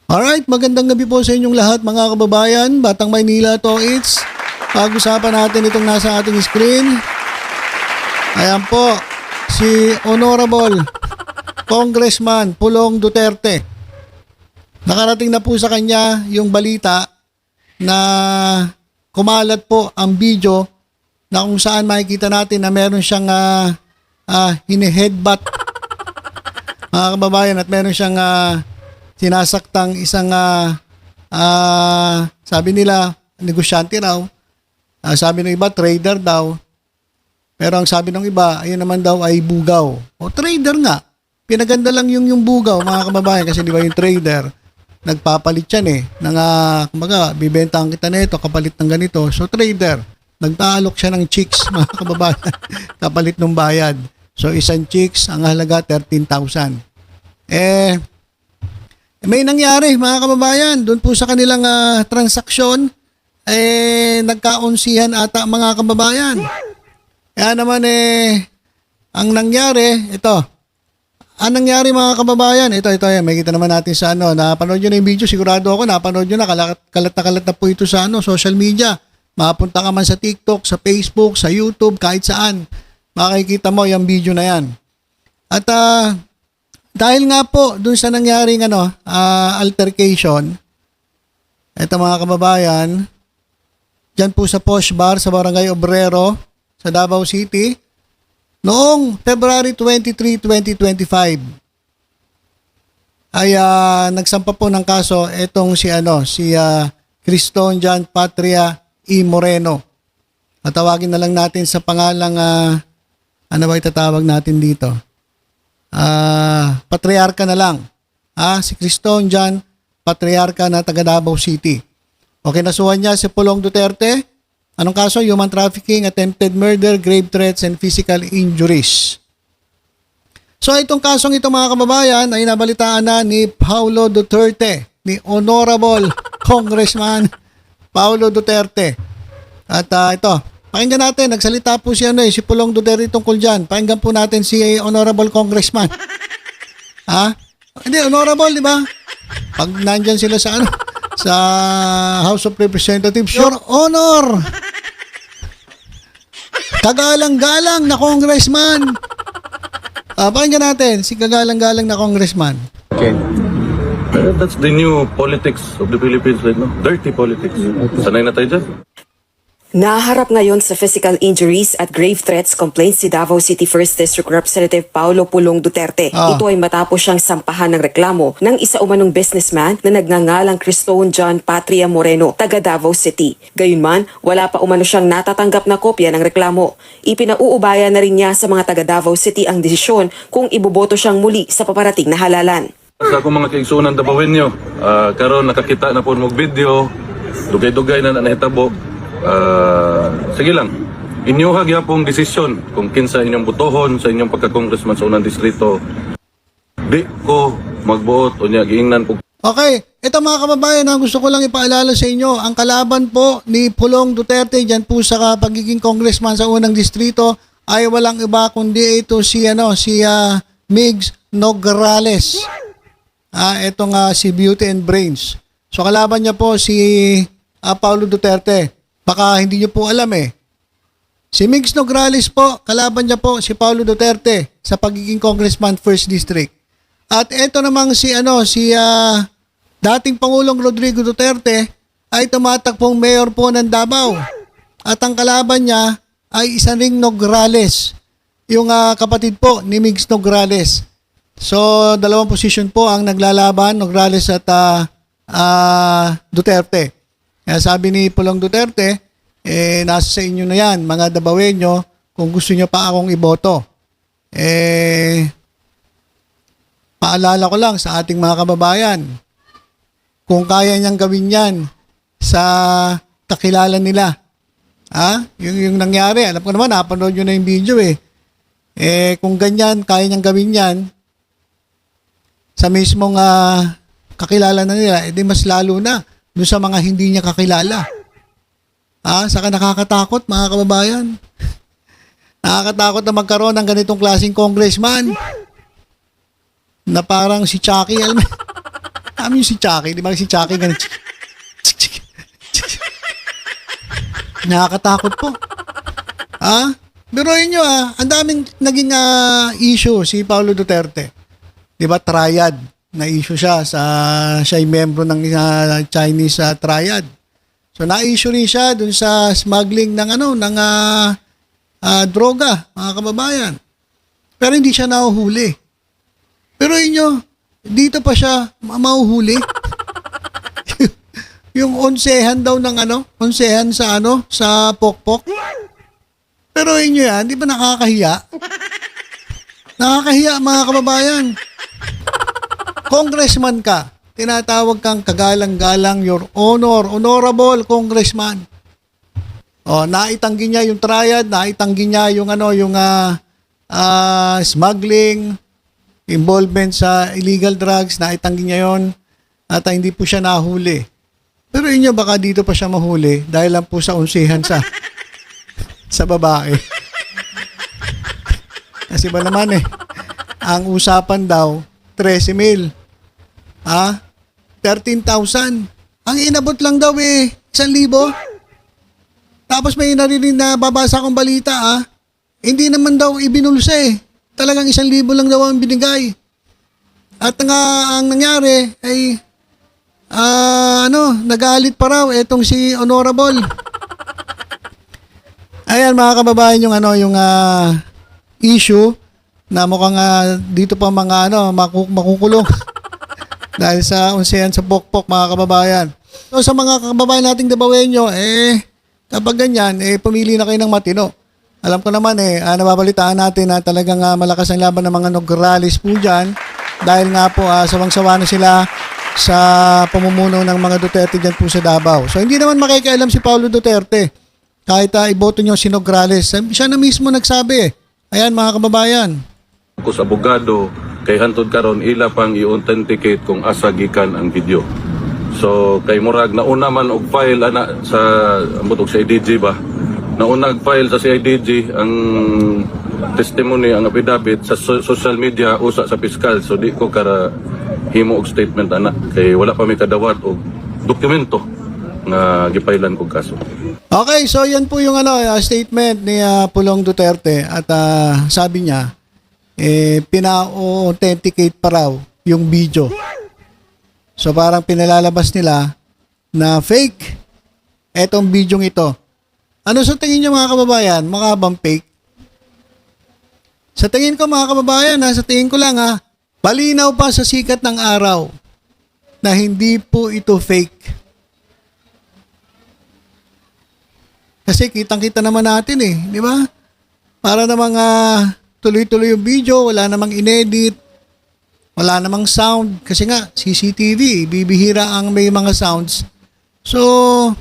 Alright, magandang gabi po sa inyong lahat mga kababayan. Batang Maynila to it's. Pag-usapan natin itong nasa ating screen. Ayan po, si Honorable Congressman Pulong Duterte. Nakarating na po sa kanya yung balita na kumalat po ang video na kung saan makikita natin na meron siyang hini-headbutt mga kababayan at meron siyang sinasaktang isang sabi nila negosyante raw, sabi ng iba trader daw, pero ang sabi ng iba ayun naman daw ay bugaw o trader nga. Pinaganda lang yung bugaw mga kababayan kasi di ba yung trader nagpapalit yan ng kumbaga bibentahan kita nito kapalit ng ganito. So trader nagtaalok siya ng chicks mga kababayan kapalit ng bayad. So isang chicks ang halaga 13,000. May nangyari mga kababayan doon po sa kanilang transaksyon, nagkaunsihan ata mga kababayan. Kaya naman ang nangyari ito. Ang nangyari mga kababayan, ito yan, makikita naman natin sa napanood nyo na yung video, sigurado ako napanood nyo na, kalat na po ito sa social media. Mapunta ka man sa TikTok, sa Facebook, sa YouTube, kahit saan, makikita mo yung video na yan. At dahil nga po dun sa nangyaring altercation, ito mga kababayan, dyan po sa Posh Bar sa Barangay Obrero sa Davao City, noong February 23, 2025, ay nagsampa po ng kaso itong si Criston John Patria E. Moreno. Tatawagin na lang natin sa pangalang, ano ba itatawag natin dito? Patriarka na lang. Si Criston John Patriarka na taga Davao City. Okay, nasuhan niya si Pulong Duterte. Anong kaso? Human trafficking, attempted murder, grave threats, and physical injuries. So itong kasong ito mga kababayan ay nabalitaan na ni Paulo Duterte, ni Honorable Congressman Paulo Duterte. At ito, pakinggan natin, nagsalita po si Pulong Duterte tungkol dyan. Pakinggan po natin si Honorable Congressman. Hindi, Honorable, di ba? Pag nandyan sila sa sa House of Representatives, Your Honor! Kagalang-galang na Congressman! Pakinggan natin, si kagalang-galang na Congressman. Okay. That's the new politics of the Philippines right now. Dirty politics. Sanay na tayo dyan. Naharap ngayon sa physical injuries at grave threats complaints si Davao City 1st District Representative Paulo Pulong Duterte. Ito ay matapos siyang sampahan ng reklamo ng isa umanong businessman na nagngangalang Criston John Patria Moreno, taga Davao City. Gayunman, wala pa umano siyang natatanggap na kopya ng reklamo. Ipinauubaya na rin niya sa mga taga Davao City ang desisyon kung iboboto siyang muli sa paparating na halalan. Sa akong mga kaigsunan Davawin nyo, karon nakakita na po mong video, dugay-dugay na nahitabo. Sige lang, inyuhag yapong desisyon kung kinsa inyong butohon sa inyong pagka-congressman sa unang distrito. Di ko magbuot o niya giingnan po. Okay, ito mga kababayan, gusto ko lang ipaalala sa inyo, ang kalaban po ni Pulong Duterte dyan po sa pagiging congressman sa unang distrito ay walang iba kundi ito si Migs Nograles. Itong si Beauty and Brains. So kalaban niya po si Paulo Duterte. Baka hindi niyo po alam Si Migs Nograles po, kalaban niya po si Paulo Duterte sa pagiging congressman 1st District. At ito namang si dating Pangulong Rodrigo Duterte ay tumatakbong mayor po ng Davao. At ang kalaban niya ay isa ring Nograles, yung kapatid po ni Migs Nograles. So, dalawang position po ang naglalaban, Nograles at Duterte. Kaya sabi ni Pulong Duterte, nasa sa inyo na yan, mga Dabawenyo, kung gusto nyo pa akong iboto. Paalala ko lang sa ating mga kababayan, kung kaya niyang gawin yan sa kakilala nila. Yung nangyari, alam ko naman, napanood nyo na yung video kung ganyan, kaya niyang gawin yan sa mismong kakilala na nila, edi mas lalo na doon sa mga hindi niya kakilala. Saka nakakatakot mga kababayan. Nakakatakot na magkaroon ng ganitong klaseng congressman na parang si Chucky. Alam yung si Chucky, di ba si Chucky ganun? Nakakatakot po. Biruin nyo ang daming naging issue si Paulo Duterte. Di ba, triad na issue siya siya ay membro ng Chinese triad. So na-issue rin siya dun sa smuggling ng droga, mga kababayan. Pero hindi siya nahuhuli. Pero inyo, dito pa siya mahuhuli. Yung onsehan daw ng onsehan sa pokpok. Pero inyo yan, di ba nakakahiya? Nakakahiya, mga kababayan. Congressman ka, tinatawag kang kagalang-galang, your honor, honorable congressman. Naitanggi niya yung triad, naitanggi niya yung smuggling, involvement sa illegal drugs, naitanggi niya yon at hindi po siya nahuli. Pero inyo baka dito pa siya mahuli dahil lang po sa unsihan sa babae. Kasi ba naman ang usapan daw 13,000. 13,000. Ang inabot lang daw 1,000. Tapos may narinig na babasa kong balita hindi naman daw ibinulsa Talagang 1,000 lang daw ang binigay. At ang nangyari ay nagalit pa raw etong si Honorable. Ayan mga kababayan yung issue na mukhang dito pa mga makukulong dahil sa unsihan sa pokpok, mga kababayan. So sa mga kababayan nating Dabawenyo, kapag ganyan, pumili na kayo ng matino. Alam ko naman nababalitaan natin na talagang malakas ang laban ng mga Nograles po dyan dahil nga po sawang-sawa na sila sa pamumuno ng mga Duterte dyan po sa Davao. So hindi naman makikialam si Paulo Duterte. Kahit iboto nyo si Nograles, siya na mismo nagsabi. Ayan mga kababayan. Ako sa abogado, kay hantod karon ila pang i-authenticate kung asa gikan ang video. So kay murag nauna man og file sa ambot og sa IDG ba. Nauna file sa CIDG ang testimony, ang affidavit sa social media usa sa piskal. So di ko kara himo og statement kay wala pa may kadawat og dokumento nga gipailan kog kaso. Okay, so yan po yung statement ni Pulong Duterte at sabi niya pina-authenticate pa raw yung video. So parang pinalalabas nila na fake etong video ito. Ano sa tingin niyo mga kababayan? Mukha bang fake? Sa tingin ko mga kababayan, sa tingin ko lang palinaw pa sa sikat ng araw na hindi po ito fake. Kasi kitang-kita naman natin di ba? Para namang tuloy-tuloy yung video, wala namang inedit, wala namang sound. Kasi nga, CCTV, bibihira ang may mga sounds. So,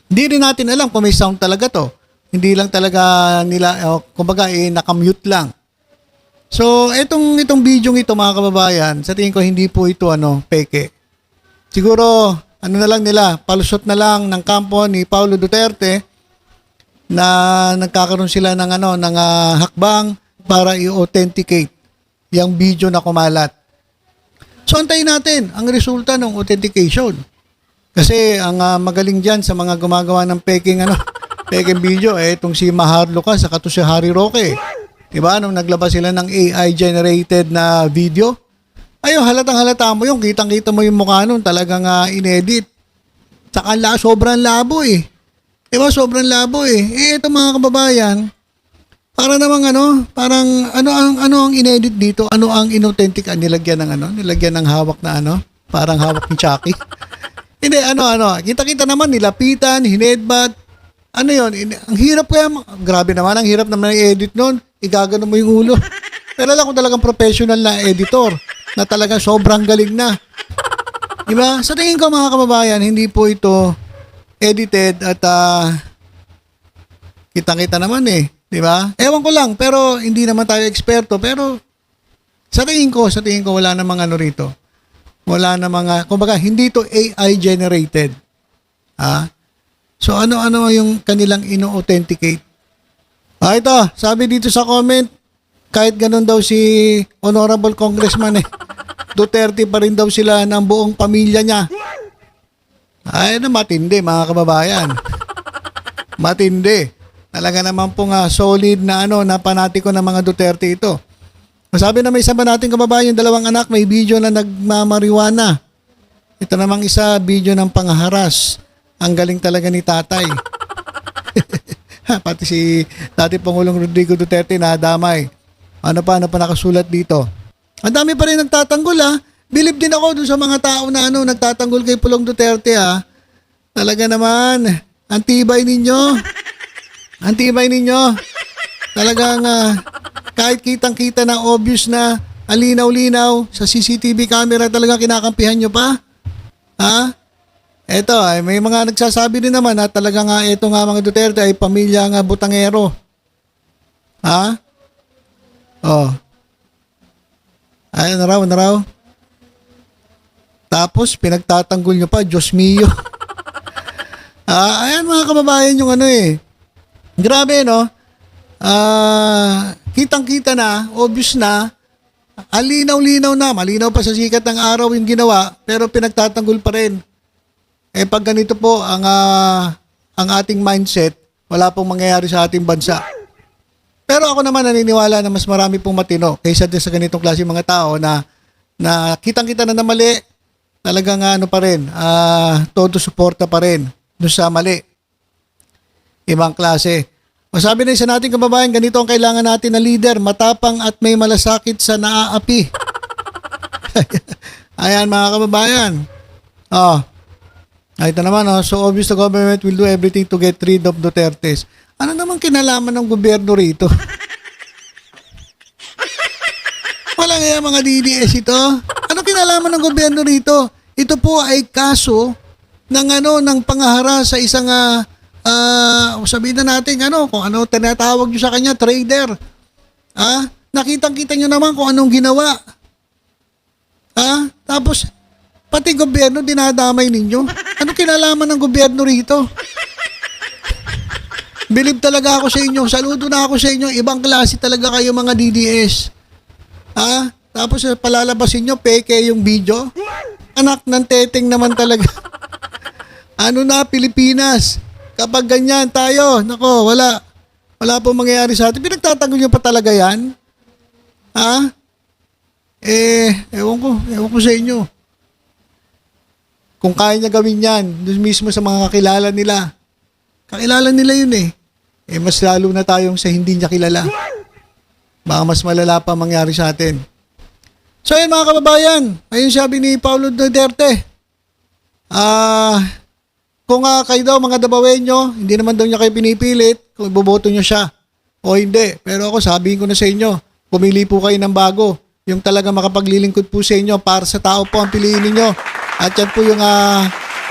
hindi rin natin alam kung may sound talaga to. Hindi lang talaga nila, kumbaga nakamute lang. So, itong video ito mga kababayan, sa tingin ko hindi po ito peke. Siguro, na lang nila, palusot na lang ng kampo ni Paulo Duterte na nagkakaroon sila ng hakbang para i-authenticate yung video na kumalat. So antayin natin ang resulta ng authentication. Kasi ang magaling diyan sa mga gumagawa ng peking video itong si Mahar Lucas at si Harry Roque. Diba nung naglabas sila ng AI generated na video? Ayun, halatang-halata mo yung kitang-kita mo yung mukha nun, talagang inedit. Saka sobrang labo Diba, sobrang labo ito mga kababayan, para namang parang ano ang inedit dito? Ano ang inauthentic? Nilagyan ng hawak na parang hawak ni Chucky. Hindi, kita-kita naman, nilapitan, hinedbat. Yun? Ang hirap kaya, grabe naman, ang hirap naman i-edit nun. Igagano mo yung ulo. Pero alam ko talagang professional na editor na talagang sobrang galing na. Diba? Sa tingin ko mga kababayan, hindi po ito edited at kitang-kita naman diba? Ewan ko lang, pero hindi naman tayo eksperto. Pero sa tingin ko wala namang rito. Wala namang, kumbaga, hindi ito AI generated. So ano yung kanilang ino-authenticate? Ito, sabi dito sa comment, kahit ganun daw si Honorable Congressman Duterte pa rin daw sila ng buong pamilya niya. Ay na matindi mga kababayan. Matindi. Talaga naman po nga solid na na panatiko ng mga Duterte ito. Masabi na may isa ba nating kababayan, 2 anak, may video na nagmamariwana. Ito namang isa, video ng pangharas. Ang galing talaga ni tatay. Pati si dati Pangulong Rodrigo Duterte nadamay. Ano pa nakasulat dito? Ang dami pa rin nagtatanggol Bilib din ako dun sa mga tao na nagtatanggol kay Pulong Duterte Talaga naman, ang tibay ninyo. Ang tibay ninyo. Talagang kahit kitang-kita na obvious na ang linaw-linaw sa CCTV camera, talagang kinakampihan nyo pa. Eto, may mga nagsasabi din naman na talaga nga ito nga mga Duterte ay pamilya nga butangero. Oh. Ay, na raw. Tapos, pinagtatanggol nyo pa, Diyos mio. Ayan mga kababayan yung Grabe, no? Kitang-kita na, obvious na, ang linaw-linaw na, malinaw pa sa sikat ng araw yung ginawa, pero pinagtatanggol pa rin. Pag ganito po ang ating mindset, wala pong mangyayari sa ating bansa. Pero ako naman naniniwala na mas marami pong matino kaysa din sa ganitong klase mga tao na kitang-kita na mali, talagang pa rin, todo suporta pa rin doon sa mali. Ibang klase. Masabi na isa nating kababayan, ganito ang kailangan natin na leader, matapang at may malasakit sa naaapi. Ayan mga kababayan. Ito naman, so obvious the government will do everything to get rid of Dutertes. Ano naman kinalaman ng gobyerno rito? Wala nga mga DDS ito. Ano kinalaman ng gobyerno rito? Ito po ay kaso ng pangahara sa isang sabihin na natin kung ano tinatawag nyo sa kanya, trader. Nakitang-kita nyo naman kung anong ginawa. Tapos pati gobyerno dinadamay ninyo. Ano kinalaman ng gobyerno rito? Bilib talaga ako sa inyo. Saludo na ako sa inyo. Ibang klase talaga kayo mga DDS. Tapos palalabasin nyo, peke yung video. Anak ng teteng naman talaga. Pilipinas. Kapag ganyan tayo, nako, wala pong mangyayari sa atin. Pinagtatanggol nyo pa talaga yan? Ewan ko sa inyo. Kung kaya niya gawin yan, doon mismo sa mga kakilala nila. Kakilala nila yun mas lalo na tayong sa hindi niya kilala. Baka mas malala pa mangyari sa atin. So yun mga kababayan, ayun sabi ni Paulo Duterte. Kung kayo daw mga Dabawenyo, hindi naman daw niya kayo pinipilit kung iboboto niyo siya o hindi. Pero ako sabihin ko na sa inyo, pumili po kayo ng bago. Yung talaga makapaglilingkod po sa inyo para sa tao po ang piliin ninyo. At yan po yung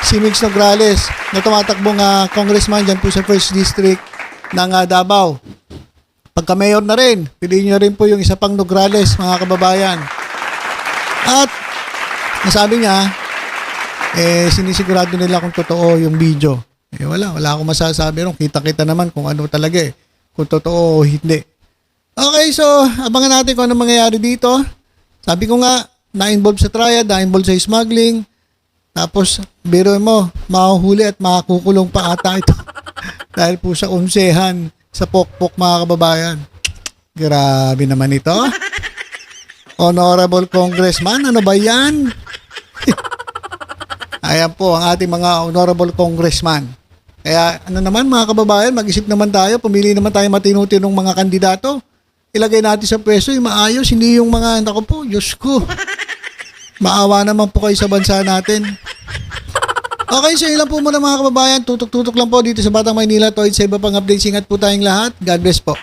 si Mix Nograles na tumatakbong congressman dyan po sa 1st District ng Davao. Pagka mayor na rin, piliin nyo rin po yung isa pang Nograles mga kababayan. At nasabi niya, sinisigurado nila kung totoo yung video. Wala akong masasabi ron. Kita-kita naman kung ano talaga kung totoo o hindi. Okay, so abangan natin kung ano mangyayari dito. Sabi ko nga, na-involve sa triad, na-involve sa smuggling. Tapos, biro mo, mahuhuli at makakukulong pa ata ito. Dahil po sa unsehan, sa pokpok mga kababayan. Grabe naman ito. Honorable Congressman, ano ba yan? Ayan po ang ating mga honorable congressman. Kaya ano naman mga kababayan, mag-isip naman tayo, pumili naman tayo matinu-tinong mga kandidato. Ilagay natin sa pwesto yung maayos, hindi yung mga, naku po, Diyos ko. Maawa naman po kayo sa bansa natin. Okay, so ilan po muna mga kababayan, tutok-tutok lang po dito sa Batang Maynila. Sa iba pang updates, ingat po tayong lahat. God bless po.